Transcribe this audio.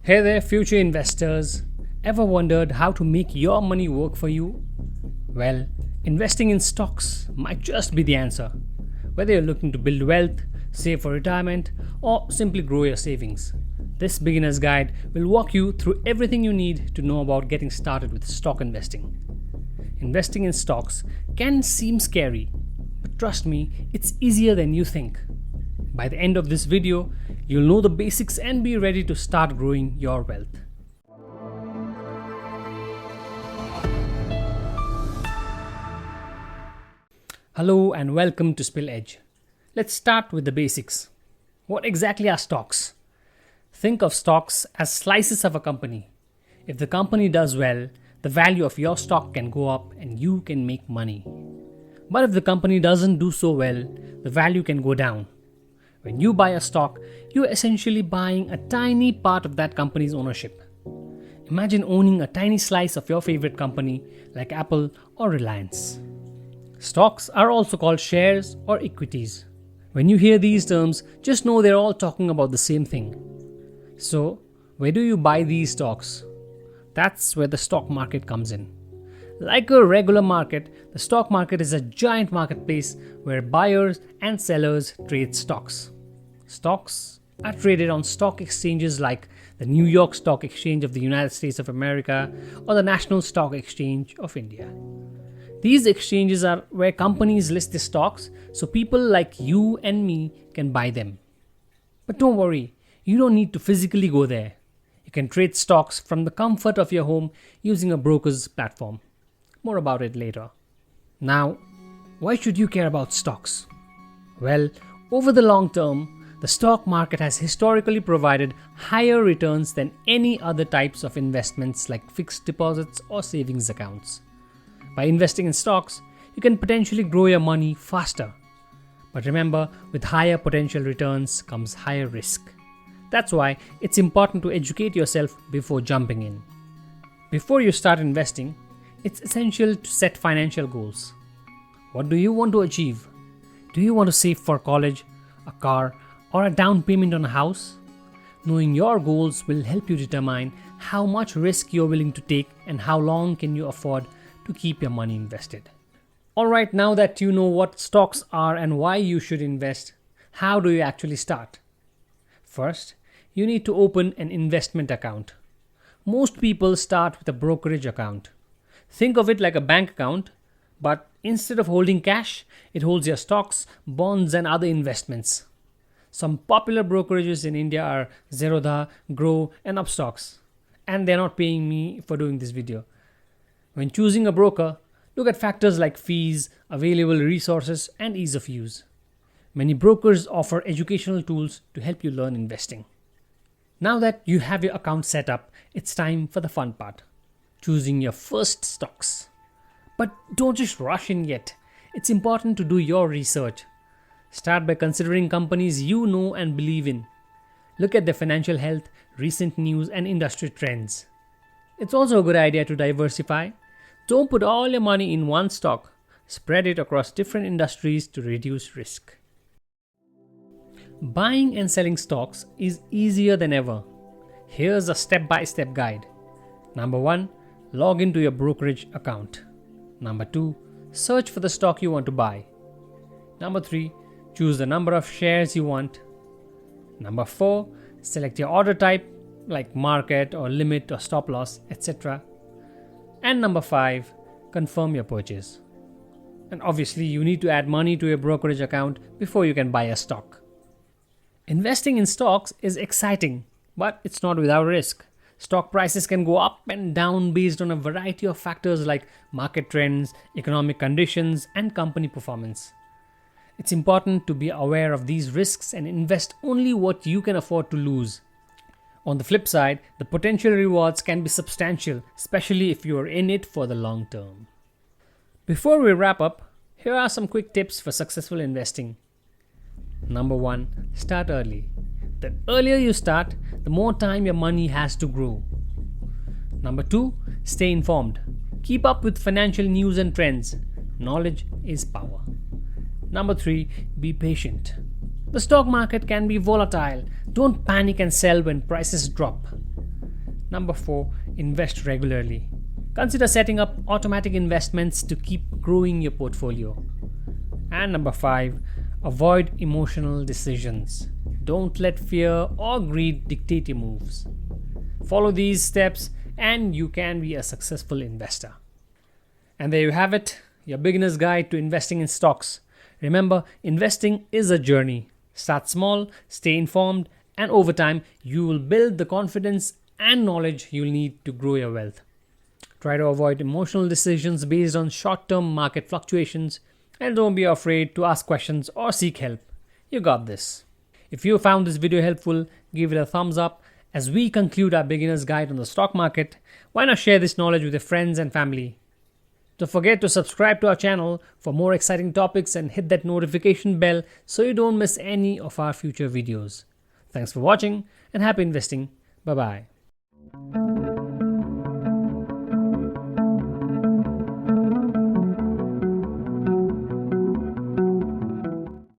Hey there, future investors. Ever wondered how to make your money work for you? Well, investing in stocks might just be the answer. Whether you're looking to build wealth, save for retirement, or simply grow your savings, this beginner's guide will walk you through everything you need to know about getting started with stock investing. Investing in stocks can seem scary, but trust me, it's easier than you think. By the end of this video, you'll know the basics and be ready to start growing your wealth. Hello and welcome to Spill Edge. Let's start with the basics. What exactly are stocks? Think of stocks as slices of a company. If the company does well, the value of your stock can go up and you can make money. But if the company doesn't do so well, the value can go down. When you buy a stock, you're essentially buying a tiny part of that company's ownership. Imagine owning a tiny slice of your favorite company like Apple or Reliance. Stocks are also called shares or equities. When you hear these terms, just know they're all talking about the same thing. So, where do you buy these stocks? That's where the stock market comes in. Like a regular market, the stock market is a giant marketplace where buyers and sellers trade stocks. Stocks are traded on stock exchanges like the New York Stock Exchange of the United States of America or the National Stock Exchange of India. These exchanges are where companies list their stocks so people like you and me can buy them. But don't worry, you don't need to physically go there. You can trade stocks from the comfort of your home using a broker's platform. More about it later. Now, why should you care about stocks? Well, over the long term, the stock market has historically provided higher returns than any other types of investments like fixed deposits or savings accounts. By investing in stocks, you can potentially grow your money faster. But remember, with higher potential returns comes higher risk. That's why it's important to educate yourself before jumping in. Before you start investing, it's essential to set financial goals. What do you want to achieve? Do you want to save for college, a car, or a down payment on a house? Knowing your goals will help you determine how much risk you're willing to take and how long can you afford to keep your money invested. Alright, now that you know what stocks are and why you should invest, how do you actually start? First, you need to open an investment account. Most people start with a brokerage account. Think of it like a bank account, but instead of holding cash, it holds your stocks, bonds, and other investments. Some popular brokerages in India are Zerodha, Grow, and Upstocks, and they're not paying me for doing this video. When choosing a broker, look at factors like fees, available resources, and ease of use. Many brokers offer educational tools to help you learn investing. Now that you have your account set up, it's time for the fun part. Choosing your first stocks. But don't just rush in yet. It's important to do your research. Start by considering companies you know and believe in. Look at their financial health, recent news, and industry trends. It's also a good idea to diversify. Don't put all your money in one stock. Spread it across different industries to reduce risk. Buying and selling stocks is easier than ever. Here's a step-by-step guide. Number 1. Log into your brokerage account. Number 2. Search for the stock you want to buy. Number 3. Choose the number of shares you want. Number 4. Select your order type like market or limit or stop loss, etc. And number 5. Confirm your purchase. And obviously you need to add money to your brokerage account before you can buy a stock. Investing in stocks is exciting, but it's not without risk. Stock prices can go up and down based on a variety of factors like market trends, economic conditions, and company performance. It's important to be aware of these risks and invest only what you can afford to lose. On the flip side, the potential rewards can be substantial, especially if you are in it for the long term. Before we wrap up, here are some quick tips for successful investing. Number 1. Start early. The earlier you start, the more time your money has to grow. Number 2. Stay informed. Keep up with financial news and trends. Knowledge is power. Number 3. Be patient. The stock market can be volatile. Don't panic and sell when prices drop. Number 4, invest regularly. Consider setting up automatic investments to keep growing your portfolio. And number 5, avoid emotional decisions. Don't let fear or greed dictate your moves. Follow these steps and you can be a successful investor. And there you have it, your beginner's guide to investing in stocks. Remember, investing is a journey. Start small, stay informed, and over time, you will build the confidence and knowledge you'll need to grow your wealth. Try to avoid emotional decisions based on short-term market fluctuations, and don't be afraid to ask questions or seek help. You got this. If you found this video helpful, give it a thumbs up. As we conclude our beginner's guide on the stock market, why not share this knowledge with your friends and family? Don't forget to subscribe to our channel for more exciting topics and hit that notification bell so you don't miss any of our future videos. Thanks for watching and happy investing. Bye-bye.